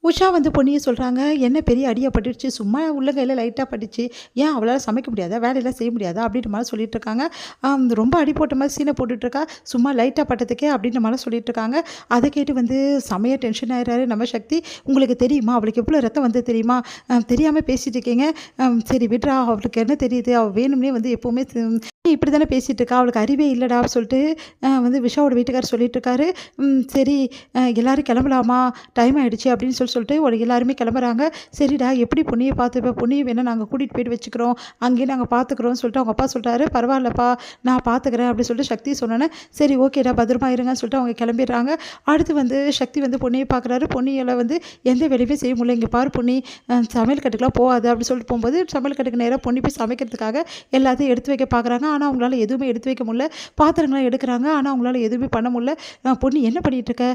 உஷா வந்து பொன்னிய சொல்றாங்க, "என்ன பெரிய அடியா பட்டுடுச்சு, சும்மா உள்ளங்கையில லைட்டா பட்டுச்சு. ஏன் அவளால சமைக்க முடியாதா? வேலையெல்லாம் செய்ய முடியாதா?" அப்படின்ற மாரி சொல்லிட்டு இருக்காங்க. ரொம்ப அடி போட்ட மாரி சீன போட்டுட்ருக்கா. சும்மா லைட்டா பட்டதுக்கே அப்படின்ற மாரிலாம் சொல்லிட்டு இருக்காங்க. அத கேட்டு வந்து செமையா டென்ஷன் ஆயிடுறாரு நம்ம சக்தி. "உங்களுக்கு தெரியுமா? அவளுக்கு எவ்வளோ ரத்தம் வந்தது தெரியுமா? தெரியாம பேசிட்டு இருக்கீங்க. சரி விட்றா, அவளுக்கு என்ன தெரியுது? அவ வேணும்னே வந்து எப்பவுமே இப்படி தானே பேசிட்டு இருக்கா. அவளுக்கு அறிவே இல்லடா" அப்படி சொல்லிட்டு வந்து விஷாவோட வீட்டுக்காரர் சொல்லிட்டு இருக்காரு. சரி எல்லாரும் கிளம்பலாமா? டைம் ஆயிடுச்சு அப்படின்னு சொல்லிட்டு ஒரு எல்லாருமே கிளம்புறாங்க. சரிடா எப்படி பொன்னிய பார்த்துப்ப? பொன்னிய வேணா நாங்க கூட்டிட்டு போயிட்டு வச்சுக்கிறோம். அங்கேயே நாங்க பார்த்துக்குறோம்னு சொல்லிட்டு அவங்க அப்பா சொல்றாரு. பரவாயில்லப்பா நான் பார்த்துக்கிறேன் அப்படின்னு சொல்லிட்டு சக்தி சொன்னோன்னே, சரி ஓகேடா பத்திரமா இருங்கன்னு சொல்லிட்டு அவங்க கிளம்பிடுறாங்க. அடுத்து வந்து சக்தி வந்து பொன்னிய பார்க்குறாரு. பொன்னியால வந்து எந்த வேலையுமே செய்ய முடியல. இங்க பாரு பொன்னி சமையல் கட்டுக்குலாம் போகாத அப்படின்னு சொல்லிட்டு போகும்போது சமையல் கட்டுக்கு நேரா பொன்னி போய் சமைக்கிறதுக்காக எல்லாத்தையும் எடுத்து வைக்க பார்க்குறாங்க. ஆனா அவங்களால எதுவுமே எடுத்து வைக்க முடியல. பாத்திரங்கள்லாம் எடுக்குறாங்க. ஆனா அவங்களால எதுவுமே பண்ண முடியல. பொன்னி என்ன பண்ணிட்டு இருக்க?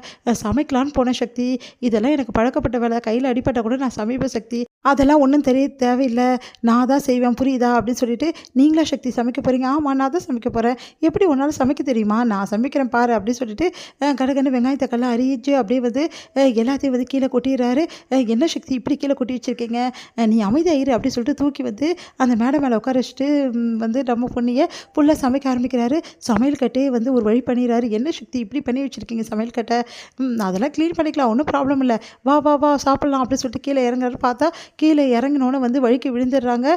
சமைக்கலான்னு போனேன் சக்தி. இதெல்லாம் எனக்கு பழக்கப்பட்ட வேலை. கையில அடிபட்டா கூட நான் சமைப்பேன் சக்தி. அதெல்லாம் ஒண்ணும் தெரிய தேவையில்ல. நான் தான் செய்வேன் புரியுதா? அப்படின்னு சொல்லிட்டு, நீங்களா சக்தி சமைக்க போறீங்க? ஆமா நான் தான் சமைக்க போறேன். எப்படி உன்னால சமைக்க தெரியுமா? நான் சமைக்கிறேன் பாரு அப்படின்னு சொல்லிட்டு, கடகடன்னு வெங்காயம் தக்காளிலாம் அரிஞ்சு அப்படியே வந்து எல்லாத்தையும் வந்து கீழ கொட்டிர்றாரு. என்ன சக்தி இப்படி கீழ கொட்டி வச்சிருக்கீங்க? நீ அமைதியா இரு அப்படின்னு சொல்லிட்டு தூக்கி வந்து அந்த மேடை மேல உட்கார வச்சுட்டு வந்து நம்ம பொண்ணிய ஃபுல்லா சமைக்க ஆரம்பிக்கிறாரு. சமையல் கட்டே வந்து ஒரு வழி பண்ணிறாரு. என்ன சக்தி இப்படி பண்ணி வச்சிருக்கீங்க சமையல் கட்ட? அதெல்லாம் க்ளீன் பண்ணிக்கலாம். ஒண்ணும் ப்ராப்ளம் இல்ல. வா, வா, வா சாப்பிடலாம் அப்படின்னு சொல்லிட்டு கீழ இறங்குறாரு. பார்த்தா கீழ இறங்குனோனே வந்து வழுக்கி விழுந்துடுறாங்க.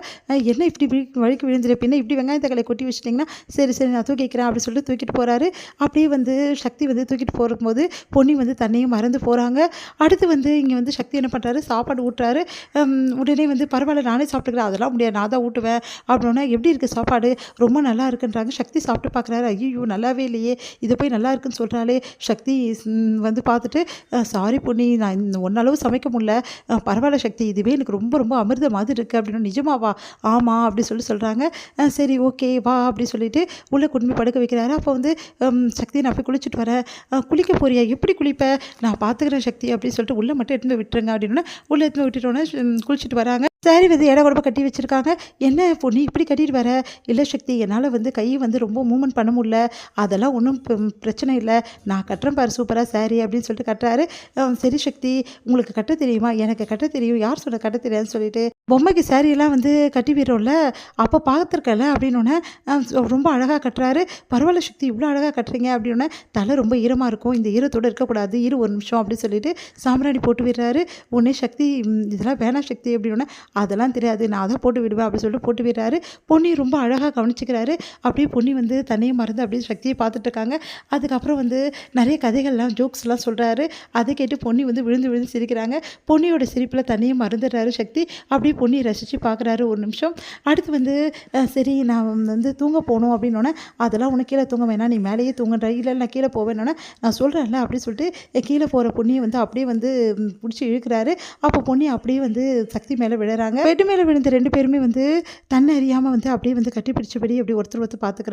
என்ன இப்படி வழுக்கி விழுந்துற பின்ன இப்படி வெங்காயம் தக்காளிய கொட்டி வச்சுட்டீங்கன்னா, சரி, சரி நான் தூக்கிக்கிறேன் அப்படின்னு சொல்லிட்டு தூக்கிட்டு போறாரு. அப்படியே வந்து சக்தி வந்து தூக்கிட்டு போகும்போது பொன்னி வந்து தன்னையும் மறந்து போறாங்க. அடுத்து வந்து இங்க வந்து சக்தி என்ன பண்றாரு, சாப்பாடு ஊட்டுறாரு. உடனே வந்து பரவாயில்ல நானே சாப்பிட்டுக்கிறேன். அதெல்லாம் முடியாது நான் தான் ஊட்டுவேன் அப்படின்னோனே, எப்படி இருக்கு சாப்பாடு? ரொம்ப நல்லா இருக்குன்றாங்க. சக்தி சாப்பிட்டு பார்க்குறாரு. ஐய்யய்யோ! நல்லாவே இல்லையே! இத போய் நல்லா இருக்குன்னு சொல்றாளே! சக்தி வந்து பார்த்துட்டு, சாரி பொன்னி நான் உன்னளவு சமைக்க முடியல. பரவாயில்ல சக்தி இதுவே எனக்கு ரொம்ப ரொம்ப அமிர்தம் மாதிரி இருக்கு அப்படின்னு. நிஜமாவா? ஆமா அப்படி சொல்றாங்க. சரி ஓகே வா அப்படி சொல்லிட்டு உள்ள கொண்டு போய் படுக்க வைக்கிறாரு. அப்போ வந்து சக்தி நான் போய் குளிச்சுட்டு வரேன். குளிக்க போறியா? எப்படி குளிப்ப? நான் பார்த்துக்கிறேன் சக்தி அப்படின்னு சொல்லிட்டு உள்ள மட்டும் எடுத்துன்னு போய் விட்டுருங்க அப்படின்னோனே, உள்ள எடுத்துன்னு போய் விட்டுட்டோன்னே குளிச்சுட்டு வராங்க. சாரி வந்து எடை கூடமா கட்டி வச்சிருக்காங்க. என்ன பொன்னி இப்படி கட்டிட்டு வர? இல்ல சக்தி என்னால வந்து கை வந்து ரொம்ப மூவ்மெண்ட் பண்ண முடியல. அதெல்லாம் ஒண்ணும் பிரச்சனை இல்ல. நான் கட்டுறேன் பாரு சூப்பரா சாரி அப்படின்னு சொல்லிட்டு கட்டுறாரு. சரி சக்தி உங்களுக்கு கட்ட தெரியுமா? எனக்கு கட்ட தெரியும். யார் சொன்னா கட்ட தெரியாதுன்னு சொல்லிட்டு? பொம்மைக்கு சாரியெல்லாம் வந்து கட்டி விடுறோம்ல, அப்போ பார்த்துருக்கல அப்படின்னோனே, ரொம்ப அழகா கட்டுறாரு. பரவாயில்ல சக்தி இவ்வளோ அழகா கட்டுறீங்க அப்படின்னோனே, தலை ரொம்ப ஈரமா இருக்கும். இந்த ஈரத்தோட இருக்கக்கூடாது. இரு ஒரு நிமிஷம் அப்படின்னு சொல்லிட்டு சாம்பிராணி போட்டு விடுறாரு. உடனே சக்தி இதெல்லாம் வேணாம் சக்தி அப்படின்னோனே, அதெல்லாம் தெரியாது நான் தான் போட்டு விடுவேன் அப்படின்னு சொல்லிட்டு போட்டு விடுறாரு. பொன்னி ரொம்ப அழகா கவனிச்சுக்கிறாரு. அப்படியே பொன்னி வந்து தன்னையே மறந்து அப்படியே சக்தியை பார்த்துட்டு இருக்காங்க. அதுக்கப்புறம் வந்து நிறைய கதைகள்லாம் ஜோக்ஸ்லாம் சொல்றாரு. அதை கேட்டு பொன்னி வந்து விழுந்து விழுந்து சிரிக்கிறாங்க. பொன்னியோட சிரிப்பில் தன்னையே மறந்துடுறாரு சக்தி. அப்படியே பொன்னியை ரசித்து பார்க்குறாரு ஒரு நிமிஷம். அடுத்து வந்து சரி நான் வந்து தூங்க போகணும் அப்படின்னோடனே, அதெல்லாம் உனக்கு கீழே தூங்க வேணாம் நீ மேலேயே தூங்குன்ற. இல்லை நான் கீழே போவேன்னொன்னே, நான் சொல்கிறேன்ல அப்படின்னு சொல்லிட்டு கீழே போகிற பொன்னியை வந்து அப்படியே வந்து பிடிச்சி இழுக்கிறாரு. அப்போ பொன்னி அப்படியே வந்து சக்தி மேலே விழுறாங்க. பெட்டு மேலே விழுந்த 2 பேருமே வந்து தன்னை அறியாமல் வந்து அப்படியே வந்து கட்டி பிடிச்சபடி அப்படி ஒருத்தர் ஒருத்தர் பார்த்துக்கிறாங்க.